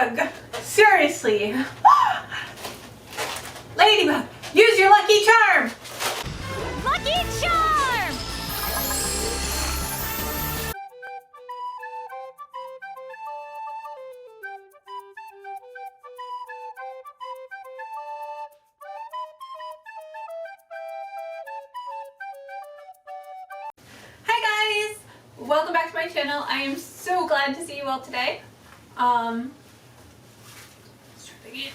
Ladybug! Seriously! Ladybug, use your lucky charm! Lucky charm! Hi guys! Welcome back to my channel. I am so glad to see you all today. Let's try again.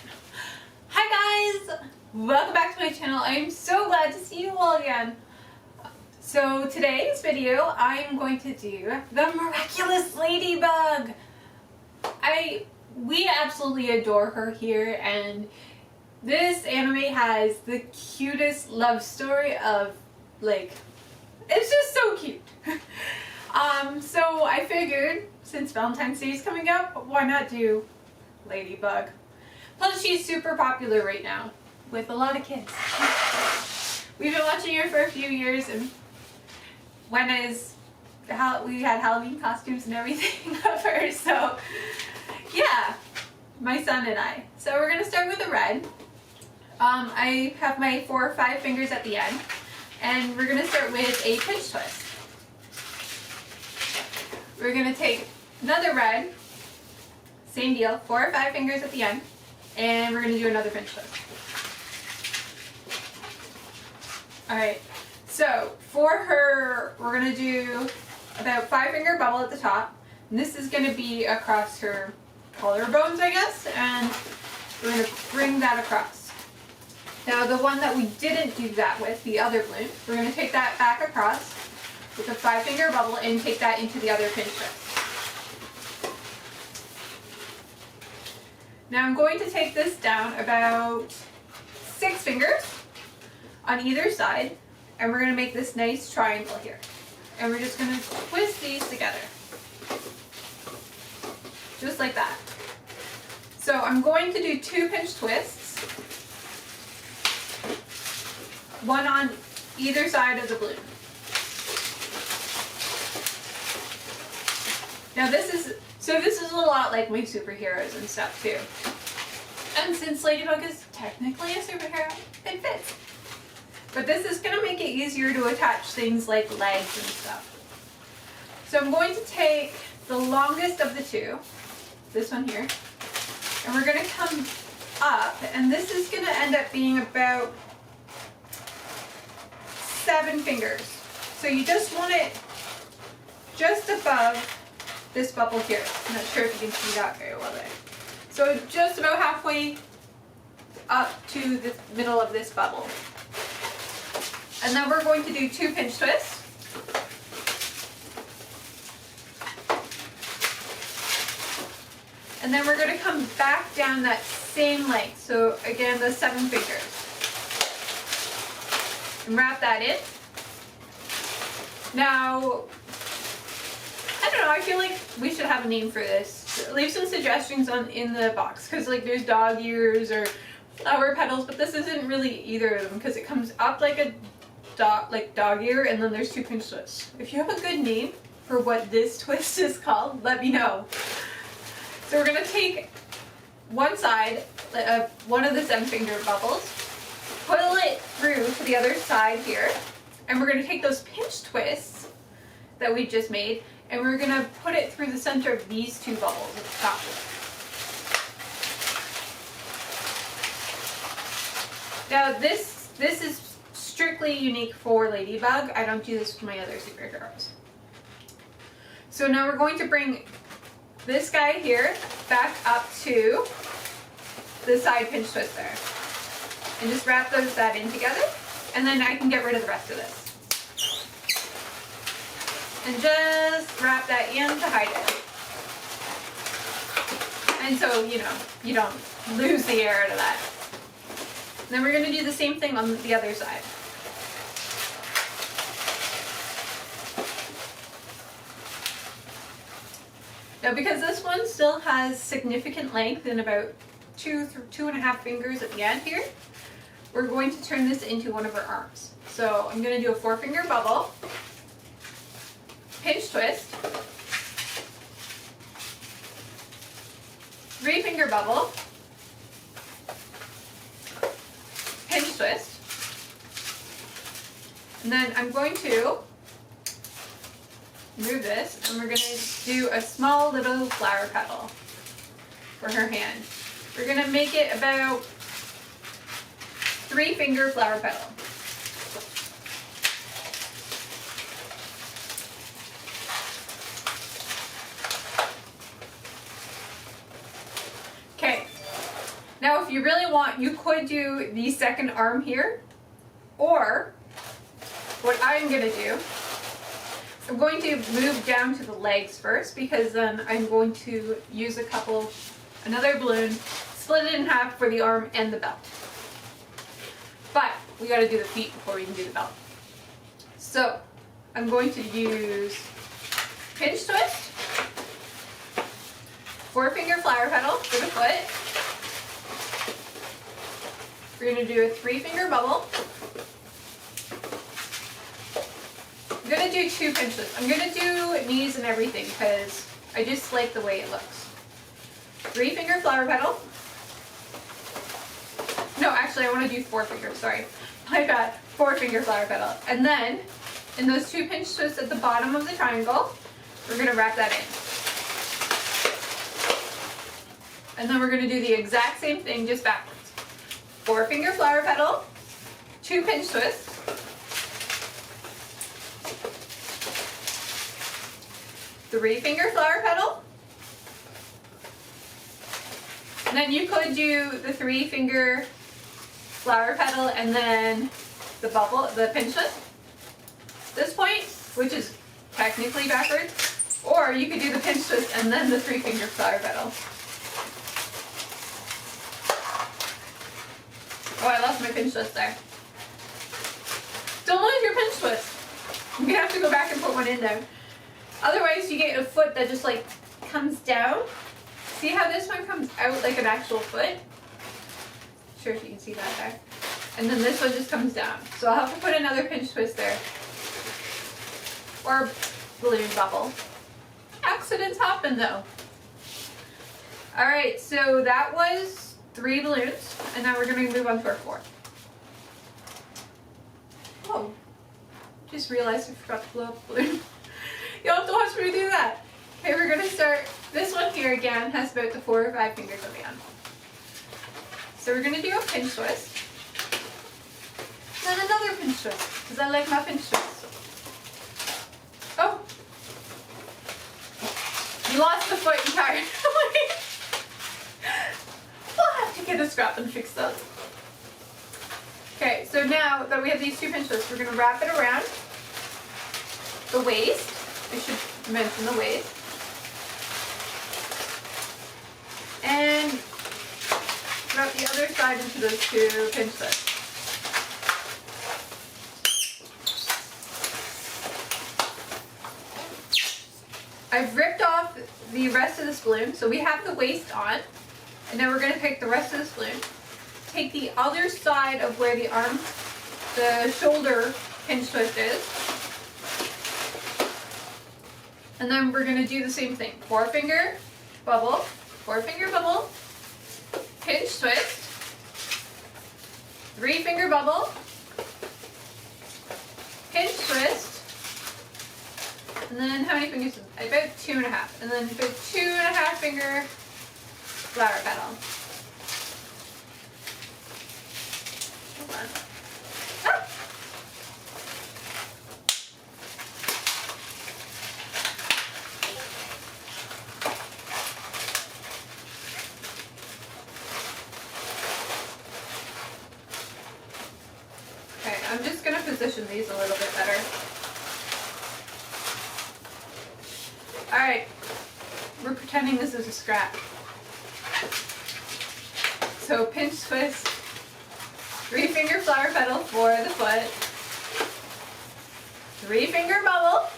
Hi guys! Welcome back to my channel. I am so glad to see you all again. So today's video, I am going to do the Miraculous Ladybug. We absolutely adore her here, and this anime has the cutest love story of, like, it's just so cute. So I figured, since Valentine's Day is coming up, why not do Ladybug? Plus she's super popular right now with a lot of kids. We've been watching her for a few years, and we had Halloween costumes and everything of her, so yeah, my son and I. So we're going to start with the red. I have my 4 or 5 fingers at the end, and we're going to start with a pinch twist. We're going to take another red, same deal, 4 or 5 fingers at the end, and we're going to do another pinch twist. Alright, so for her, we're going to do about 5-finger bubble at the top, and this is going to be across her collarbones, I guess, and we're going to bring that across. Now the one that we didn't do that with, the other balloon, we're going to take that back across with a 5-finger bubble and take that into the other pinch twist. Now I'm going to take this down about 6 fingers on either side, and we're going to make this nice triangle here. And we're just going to twist these together. Just like that. So I'm going to do 2 pinch twists. One on either side of the balloon. Now this is a lot like my superheroes and stuff too. And since Ladybug is technically a superhero, it fits. But this is going to make it easier to attach things like legs and stuff. So I'm going to take the longest of the 2, this one here, and we're going to come up, and this is going to end up being about 7 fingers. So you just want it just above this bubble here. I'm not sure if you can see that very well there. So just about halfway up to the middle of this bubble. And then we're going to do 2 pinch twists. And then we're going to come back down that same length. So again, the 7 fingers. And wrap that in. Now, I don't know, I feel like we should have a name for this. Leave some suggestions in the box, because like there's dog ears or flower petals, but this isn't really either of them because it comes up like a dog ear, and then there's 2 pinch twists. If you have a good name for what this twist is called, let me know. So we're going to take one side of one of the 7-finger bubbles, pull it through to the other side here, and we're going to take those pinch twists that we just made, and we're going to put it through the center of these 2 bubbles at the top. Now this is strictly unique for Ladybug. I don't do this with my other superheroes. So now we're going to bring this guy here back up to the side pinch twist there. And just wrap that in together, and then I can get rid of the rest of this. And just wrap that in to hide it. And so, you don't lose the air out of that. Then we're going to do the same thing on the other side. Now because this one still has significant length and about 2.5 fingers at the end here, we're going to turn this into one of our arms. So I'm going to do a 4-finger bubble, pinch twist, 3-finger bubble, pinch twist, and then I'm going to move this and we're going to do a small little flower petal for her hand. We're going to make it about 3-finger flower petal. Okay, now if you really want, you could do the second arm here, or what I'm going to do, I'm going to move down to the legs first, because then I'm going to use another balloon, split it in half for the arm and the belt. But we got to do the feet before we can do the belt. So I'm going to use pinch twist, 4-finger flower petal for the foot. We're going to do a 3-finger bubble. I'm going to do 2 pinch twists. I'm going to do knees and everything because I just like the way it looks. 3-finger flower petal. No, actually I want to do 4 fingers, sorry. My bad. 4-finger flower petal. And then, in those 2 pinch twists at the bottom of the triangle, we're going to wrap that in. And then we're going to do the exact same thing, just backwards. 4-finger flower petal, 2 pinch twists, 3-finger flower petal, and then you could do the 3-finger flower petal and then the bubble, the pinch twist, this point, which is technically backwards, or you could do the pinch twist and then the 3-finger flower petal. Oh, I lost my pinch twist there. Don't lose your pinch twist. You're gonna have to go back and put one in there. Otherwise, you get a foot that just like comes down. See how this one comes out like an actual foot? Not sure if you can see that there. And then this one just comes down. So I'll have to put another pinch twist there. Or balloon bubble. Accidents happen though. Alright, so that was 3 balloons, and now we're going to move on to our 4th. Oh, just realized I forgot to blow up the balloon. You'll have to watch me do that. Okay, we're going to start, this one here again has about the 4 or 5 fingers on the end. So we're going to do a pinch twist, then another pinch twist, because I like my pinch twists. Oh, you lost the foot entirely. To get a scrap and fix those. Okay, so now that we have these 2 pinch twists, we're going to wrap it around the waist. I should mention the waist. And wrap the other side into those 2 pinch twists. I've ripped off the rest of this balloon, so we have the waist on. And now we're going to take the rest of this balloon, take the other side of where the arm, the shoulder pinch twist is, and then we're going to do the same thing. 4-finger bubble, 4-finger bubble, pinch twist, 3-finger bubble, pinch twist, and then how many fingers? About 2.5, and then about 2.5-finger flower petal. Hold on. Ah! Okay, I'm just going to position these a little bit better. Alright, we're pretending this is a scrap. So pinch twist, 3-finger flower petal for the foot, 3-finger bubble,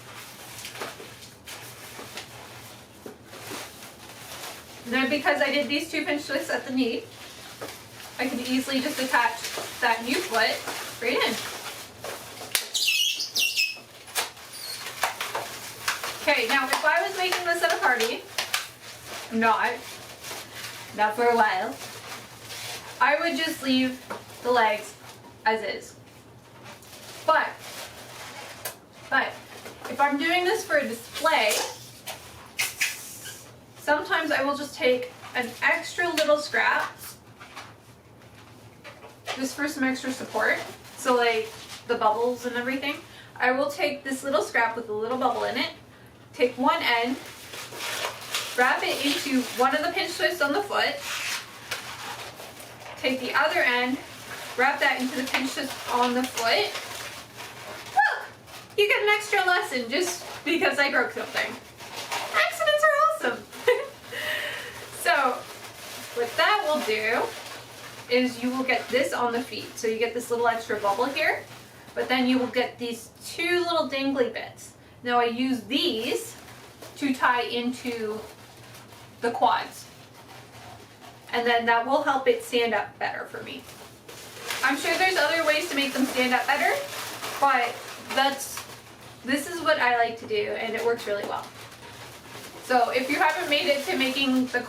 and then because I did these 2 pinch twists at the knee, I can easily just attach that new foot right in. Okay, now if I was making this at a party, I'm not, Now for a while, I would just leave the legs as is. But if I'm doing this for a display, sometimes I will just take an extra little scrap just for some extra support. So like the bubbles and everything. I will take this little scrap with a little bubble in it, take one end, wrap it into one of the pinch twists on the foot, take the other end, wrap that into the pinch twist on the foot. Look! You get an extra lesson just because I broke something. Accidents are awesome! So, what that will do is you will get this on the feet. So you get this little extra bubble here, but then you will get these two little dangly bits. Now I use these to tie into the quads. And then that will help it stand up better for me. I'm sure there's other ways to make them stand up better, but this is what I like to do, and it works really well. So if you haven't made it to making the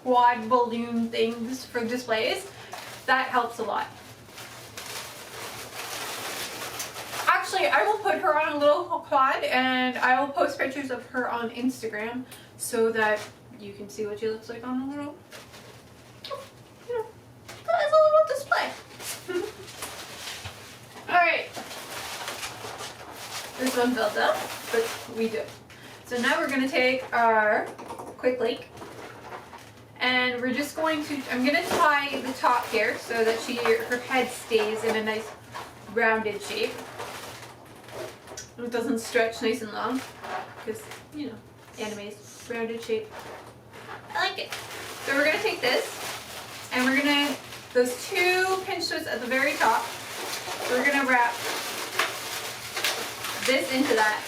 quad balloon things for displays, that helps a lot. Actually, I will put her on a little quad, and I will post pictures of her on Instagram so that you can see what she looks like on a little, you know, as a little display. Alright. This one builds up, but we do. So now we're going to take our quick link, and we're just going to, I'm going to tie the top here so that her head stays in a nice rounded shape. It doesn't stretch nice and long, because, you know, anime's rounded shape. I like it. So we're going to take this, and we're going to, those two pinch twists at the very top, we're going to wrap this into that.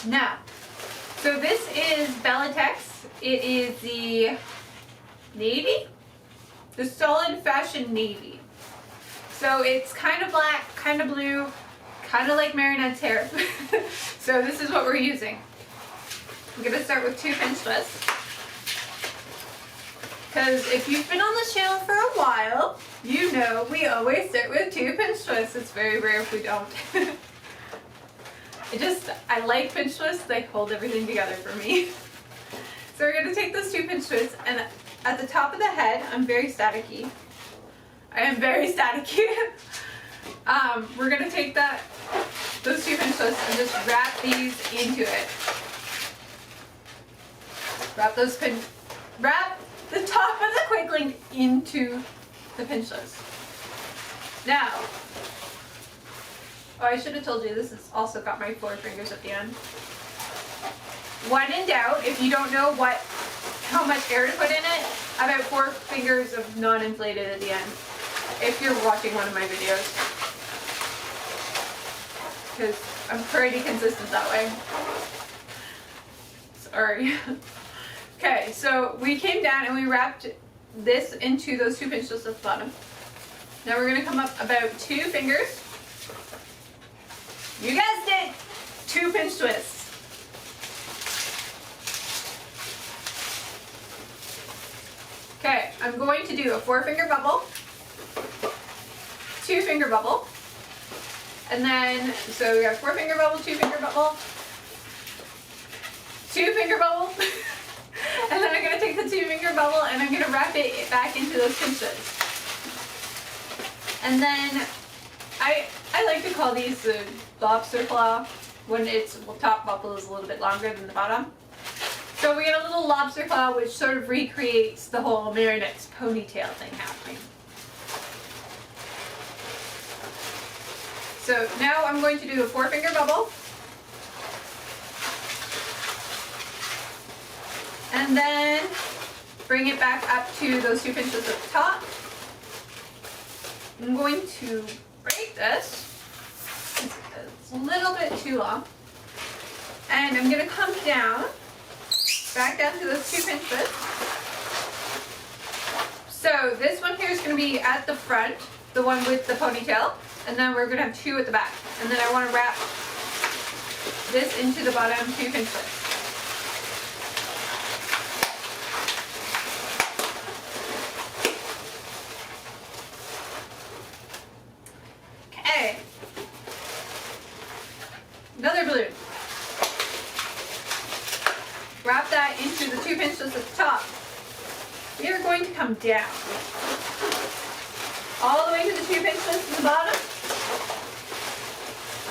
Now, so this is Bellatex. It is the navy, the solid fashion navy. So it's kind of black, kind of blue, kind of like Marinette's hair. So this is what we're using. I'm going to start with two pinch twists. Because if you've been on this channel for a while, you know we always start with two pinch twists. It's very rare if we don't. I like pinch twists. They hold everything together for me. So we're going to take those two pinch twists, and at the top of the head, I'm very staticky. I am very staticky. We're going to take those two pinch twists and just wrap these into it. Wrap the top of the quick link into the pinch twist. Now, oh, I should have told you this has also got my 4 fingers at the end. When in doubt, if you don't know how much air to put in it, I have 4 fingers of non-inflated at the end. If you're watching one of my videos, because I'm pretty consistent that way. Sorry. Okay, so we came down and we wrapped this into those two pinch twists at the bottom. Now we're going to come up about 2 fingers. You guessed it! 2 pinch twists. Okay, I'm going to do a 4-finger bubble, 2-finger bubble, and then, so we got 4-finger bubble, 2-finger bubble, 2-finger bubble, and then I'm going to take the 2-finger bubble and I'm going to wrap it back into those pinch twists. And then, I like to call these the lobster claw when its top bubble is a little bit longer than the bottom. So we get a little lobster claw which sort of recreates the whole Marinette's ponytail thing happening. So now I'm going to do a 4-finger bubble. And then bring it back up to those 2 pinch twists at the top. I'm going to break this. It's a little bit too long. And I'm going to come down, back down to those 2 pinch twists. So this one here is going to be at the front, the one with the ponytail, and then we're going to have 2 at the back. And then I want to wrap this into the bottom 2 pinch twist. Okay. Another balloon. Wrap that into the 2 pinch twists at the top. We are going to come down all the way to the 2 pinch twists at the bottom.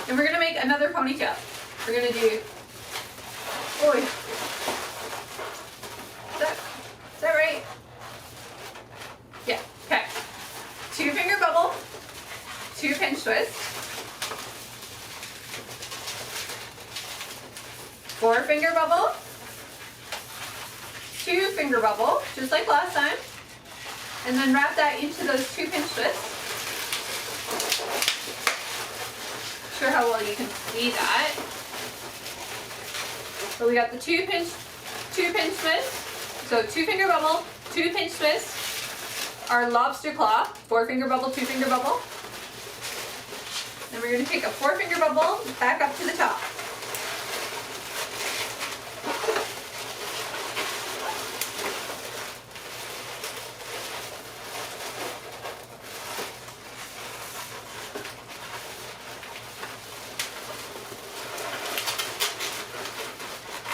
And we're going to make another ponytail. We're going to do, boy, is that right? Yeah, okay. 2 finger bubble, 2 pinch twist, 4 finger bubble, 2 finger bubble, just like last time, and then wrap that into those 2 pinch twists. Not sure how well you can see that. So we got the 2 pinch twists. So 2 finger bubble, 2 pinch twists, our lobster claw, 4 finger bubble, 2 finger bubble. Then we're going to take a 4 finger bubble back up to the top.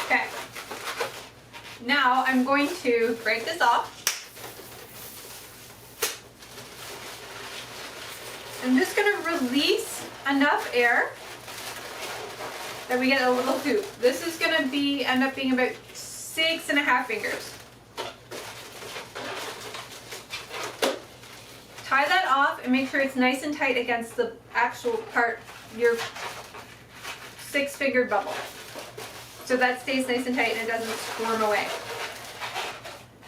Okay. Now I'm going to break this off. I'm just going to release enough air that we get a little hoop. This is going to end up being about 6.5 fingers. Tie that off and make sure it's nice and tight against the actual part, your 6-fingered bubble. So that stays nice and tight and it doesn't squirm away.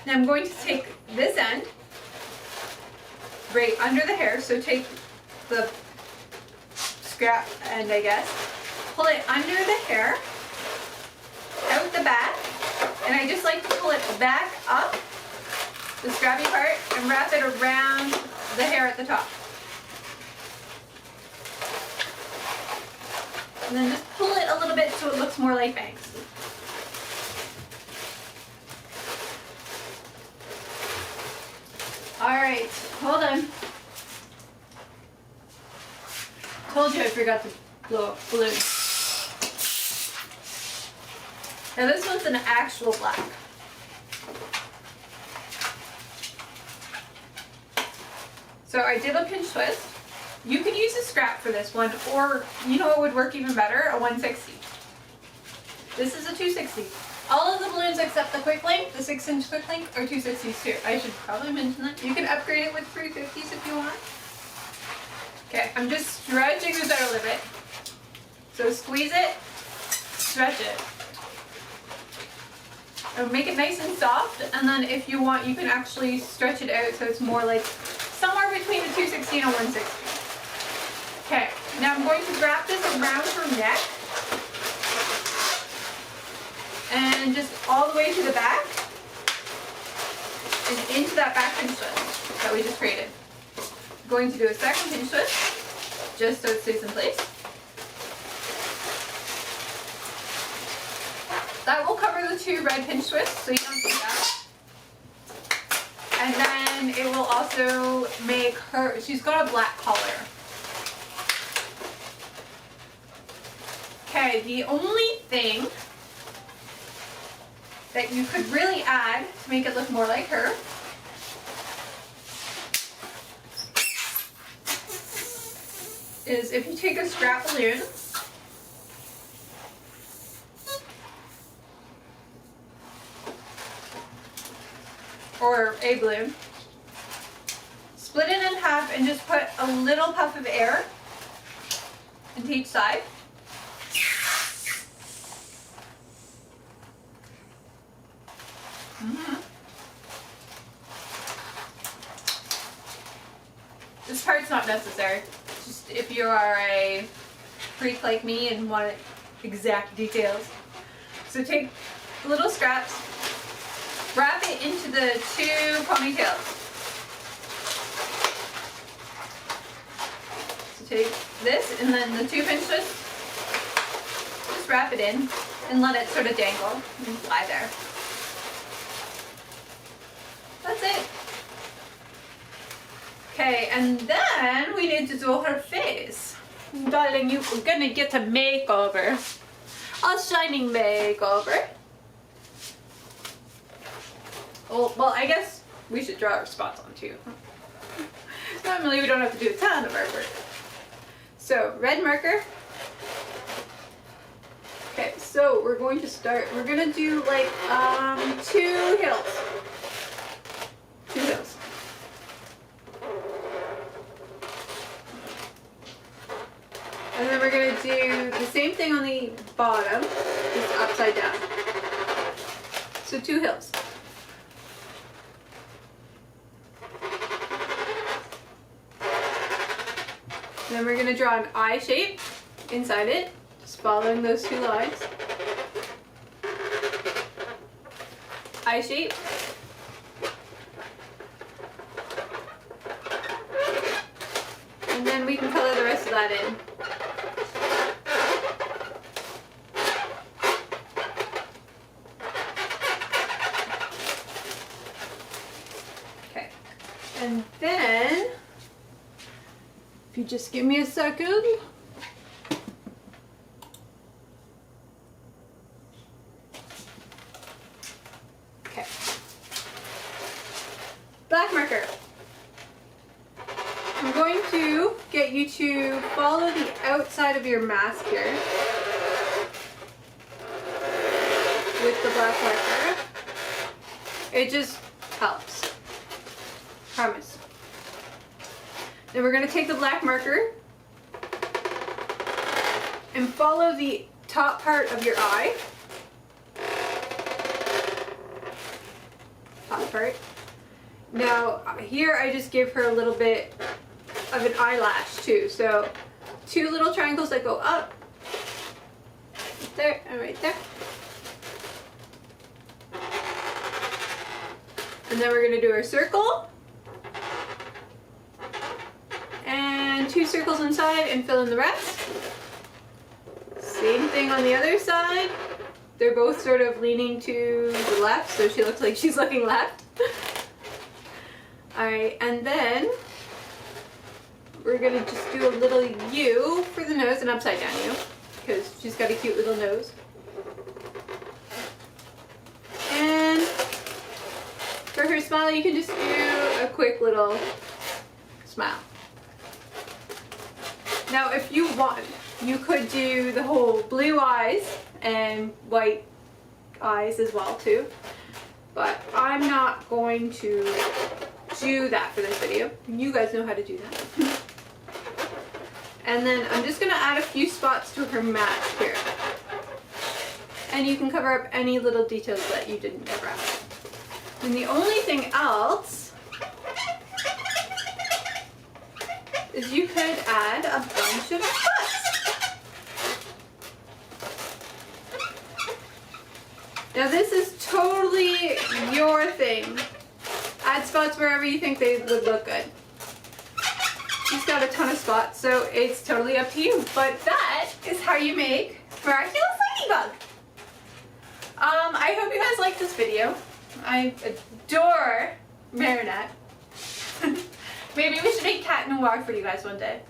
Now I'm going to take this end right under the hair, so take the scrap end, I guess, pull it under the hair, out the back, and I just like to pull it back up, the scrappy part, and wrap it around the hair at the top. And then just pull it a little bit so it looks more like bangs. Alright, hold on. Told you I forgot to blow up balloon. Now this one's an actual black. So I did a pinch twist. You could use a scrap for this one, or you know what would work even better? A 160. This is a 260. All of the balloons except the quick link, the 6-inch quick link, are 260s too. I should probably mention that. You can upgrade it with 350s if you want. Okay, I'm just stretching this out a little bit. So squeeze it, stretch it. And make it nice and soft, and then if you want, you can actually stretch it out so it's more like somewhere between a 260 and a 160. Okay, now I'm going to wrap this around her neck and just all the way to the back and into that back pinch twist that we just created. I'm going to do a second pinch twist just so it stays in place. That will cover the 2 red pinch twists so you don't see that. And then it will also make her, she's got a black collar. Okay, the only thing that you could really add to make it look more like her is if you take a scrap balloon or a balloon, split it in half and just put a little puff of air into each side. This part's not necessary. Just if you are a freak like me and want exact details. So take little scraps, wrap it into the 2 ponytails. So take this and then the 2 pinch twists. Just just wrap it in and let it sort of dangle and fly there. That's it. Okay, and then we need to do her face. Darling, you're gonna get a makeover. A shining makeover. Oh, well, I guess we should draw our spots on too. Normally we don't have to do a ton of our work. So, red marker. Okay, so we're going to start. We're gonna do like 2 hills. 2 hills. And then we're gonna do the same thing on the bottom, just upside down. So 2 hills. Then we're going to draw an eye shape inside it, just following those 2 lines. Eye shape. And then we can color the rest of that in. Okay. And then if you just give me a second. Okay. Black marker. I'm going to get you to follow the outside of your mask here with the black marker. It just helps. Promise. Then we're going to take the black marker and follow the top part of your eye. Top part. Now here I just give her a little bit of an eyelash too. So 2 little triangles that go up. Right there and right there. And then we're going to do our circle. And 2 circles inside and fill in the rest. Same thing on the other side. They're both sort of leaning to the left, so she looks like she's looking left. Alright, and then we're going to just do a little U for the nose, an upside down U, because she's got a cute little nose. And for her smile, you can just do a quick little smile. Now, if you want, you could do the whole blue eyes and white eyes as well too, but I'm not going to do that for this video. You guys know how to do that. And then I'm just going to add a few spots to her mask here. And you can cover up any little details that you didn't cover up. And the only thing else is you could add a bunch of spots. Now this is totally your thing. Add spots wherever you think they would look good. She's got a ton of spots, so it's totally up to you. But that is how you make Miraculous Ladybug. I hope you guys liked this video. I adore Marinette. Maybe we should make Cat Noir for you guys one day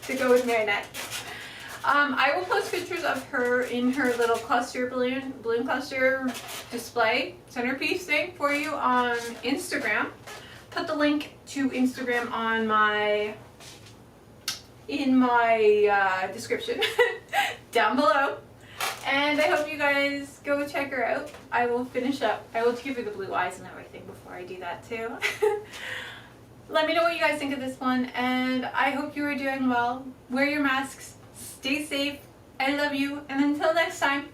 to go with Marinette. I will post pictures of her in her little cluster balloon cluster display centerpiece thing for you on Instagram. Put the link to Instagram on in my description down below. And I hope you guys go check her out. I will finish up. I will give her the blue eyes and everything before I do that too. Let me know what you guys think of this one, and I hope you are doing well. Wear your masks, stay safe, I love you, and until next time,